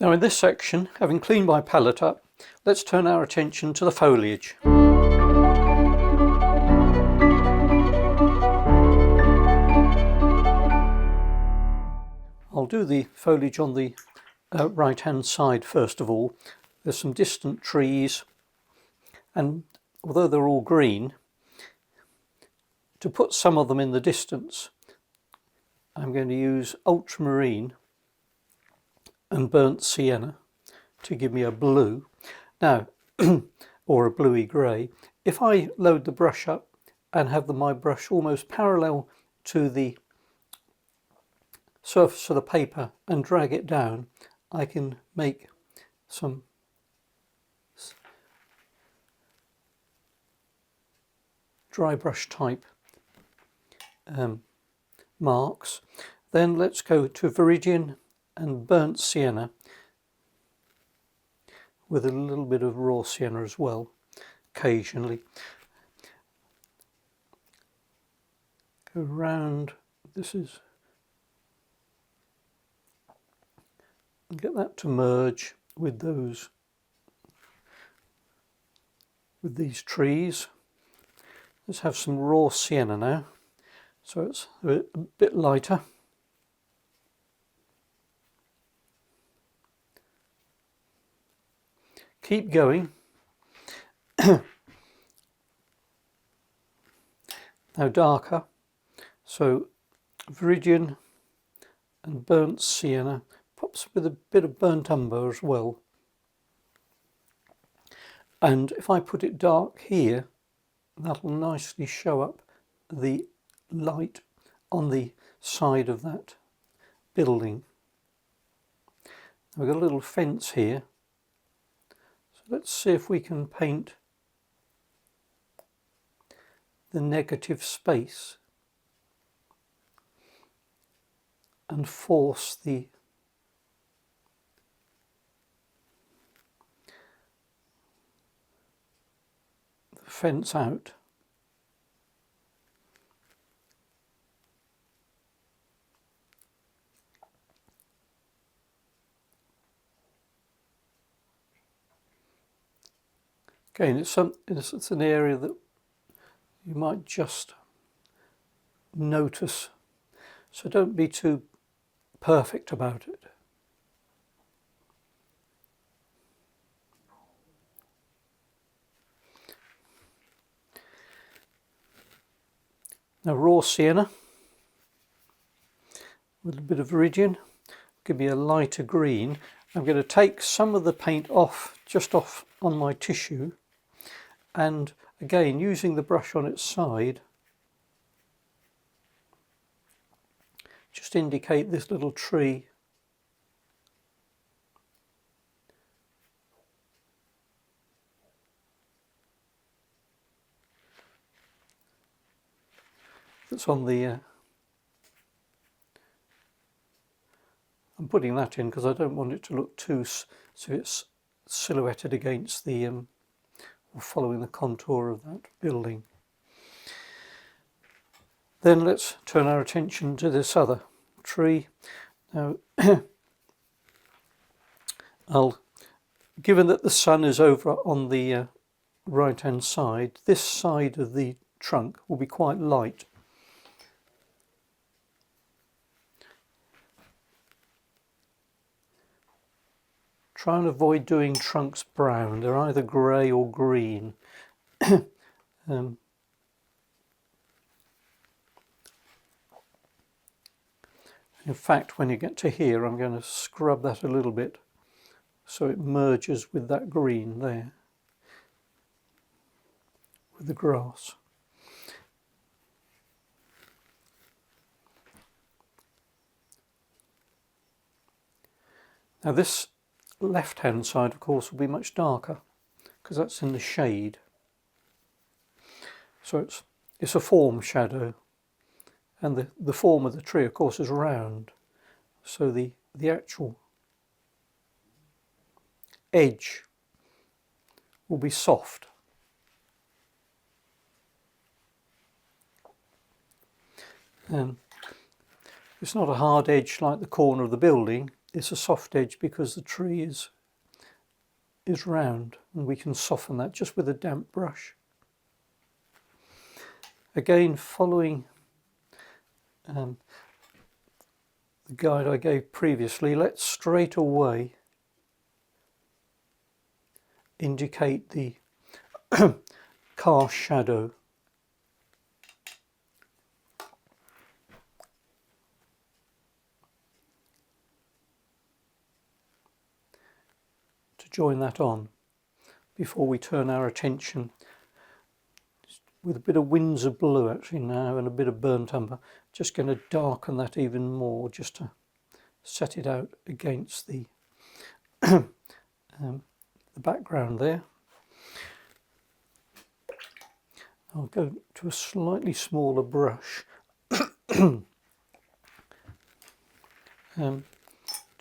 Now in this section, having cleaned my palette up, let's turn our attention to the foliage. I'll do the foliage on the right hand side first of all. There's some distant trees, and although they're all green, to put some of them in the distance, I'm going to use ultramarine and burnt sienna to give me a blue. Now, or a bluey grey. If I load the brush up and have my brush almost parallel to the surface of the paper and drag it down, I can make some dry brush type marks. Then let's go to Viridian and burnt sienna with a little bit of raw sienna as well, occasionally. Go round, this is, and get that to merge with these trees. Let's have some raw sienna now, so it's a bit lighter. Keep going. Now darker, so Viridian and burnt sienna, pops with a bit of burnt umber as well. And if I put it dark here, that'll nicely show up the light on the side of that building. We've got a little fence here, so let's see if we can paint the negative space and force the fence out. Again, it's an area that you might just notice, so don't be too perfect about it. Now raw sienna with a bit of Viridian, give me a lighter green. I'm going to take some of the paint off, just off on my tissue, and again using the brush on its side, just indicate this little tree. That's on the I'm putting that in because I don't want it to look too, so it's silhouetted against the or following the contour of that building. Then let's turn our attention to this other tree. Now, given that the sun is over on the right hand side, this side of the trunk will be quite light. Try and avoid doing trunks brown, they're either grey or green. In fact, when you get to here, I'm going to scrub that a little bit so it merges with that green there, with the grass. Now this left hand side of course will be much darker because that's in the shade, so it's a form shadow, and the form of the tree of course is round, so the actual edge will be soft. And it's not a hard edge like the corner of the building, it's a soft edge because the tree is round, and we can soften that just with a damp brush. Again, following the guide I gave previously, let's straight away indicate the car shadow. To join that on before we turn our attention with a bit of Windsor blue actually now and a bit of burnt umber, just going to darken that even more just to set it out against the background there. I'll go to a slightly smaller brush to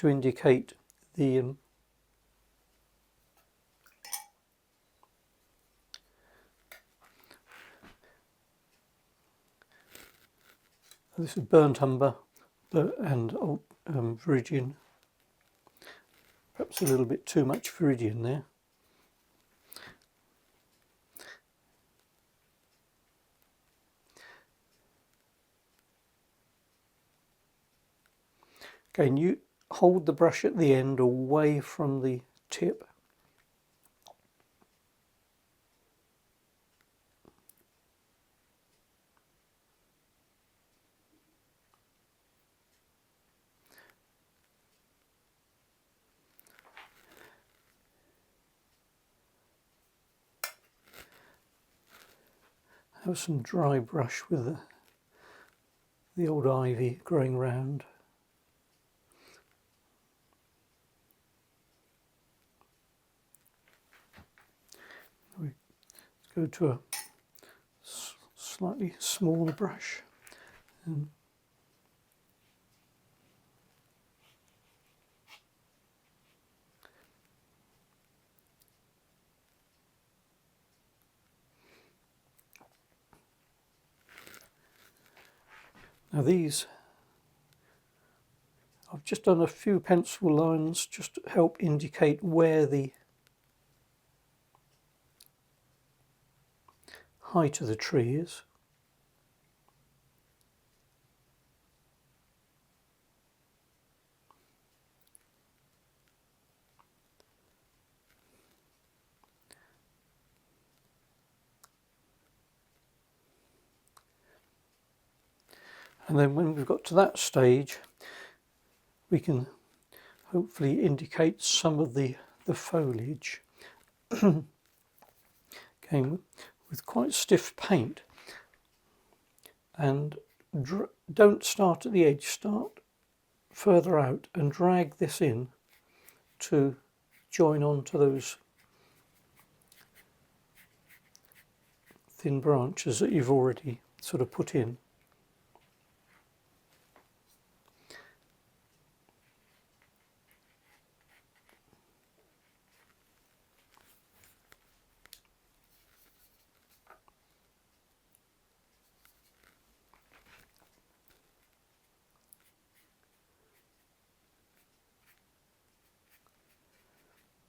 indicate the this is burnt umber and viridian, perhaps a little bit too much viridian there. Again, you hold the brush at the end away from the tip. Have some dry brush with the old ivy growing round. We go to a slightly smaller brush. Now these, I've just done a few pencil lines just to help indicate where the height of the tree is. And then when we've got to that stage, we can hopefully indicate some of the foliage. Again, with quite stiff paint. And don't start at the edge, start further out and drag this in to join on to those thin branches that you've already sort of put in.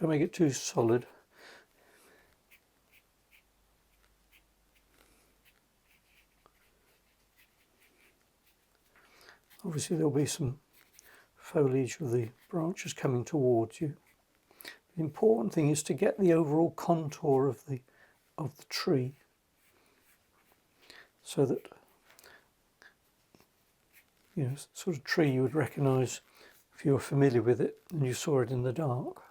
Don't make it too solid. Obviously there'll be some foliage with the branches coming towards you. The important thing is to get the overall contour of the tree so that, you know, sort of tree you would recognise if you were familiar with it and you saw it in the dark.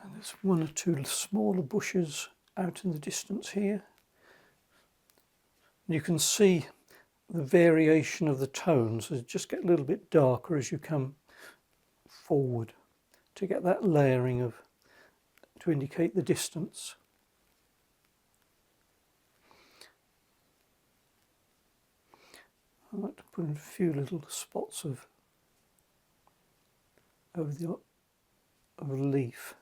And there's one or two smaller bushes out in the distance here. You can see the variation of the tones. They just get a little bit darker as you come forward to get that layering to indicate the distance. I like to put in a few little spots of a leaf.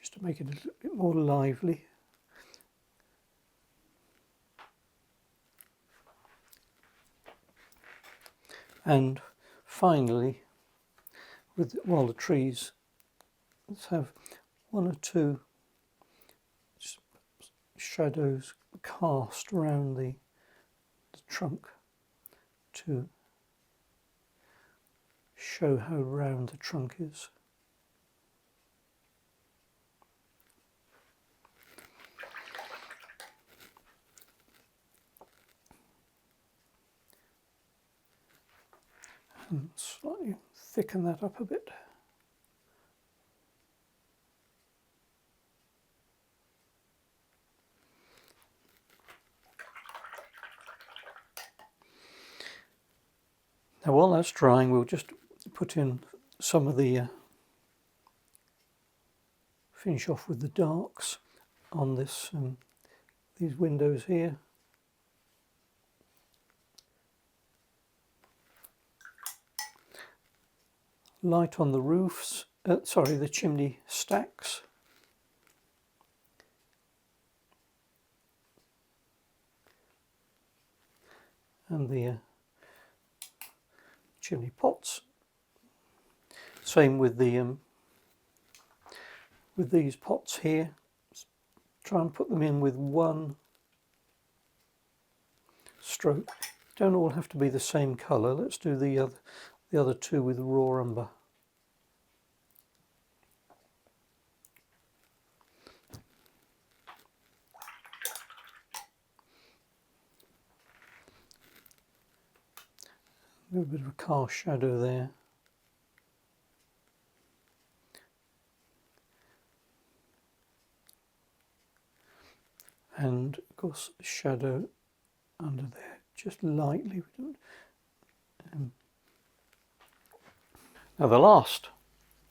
just to make it a little bit more lively. And finally, while the trees, let's have one or two shadows cast around the trunk to show how round the trunk is. And slightly thicken that up a bit. Now while that's drying, we'll just put in some of the, finish off with the darks on this, these windows here. Light on the roofs, the chimney stacks. And the chimney pots. Same with the with these pots here. Try and put them in with one stroke. Don't all have to be the same colour. Let's do the other two with raw umber. A little bit of a cast shadow there. And of course the shadow under there, just lightly. Now the last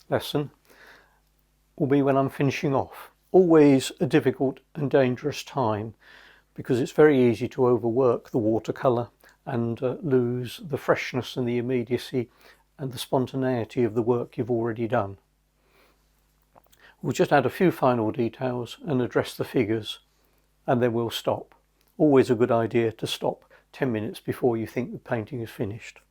lesson will be when I'm finishing off. Always a difficult and dangerous time, because it's very easy to overwork the watercolour and lose the freshness and the immediacy and the spontaneity of the work you've already done. We'll just add a few final details and address the figures, and then we'll stop. Always a good idea to stop 10 minutes before you think the painting is finished.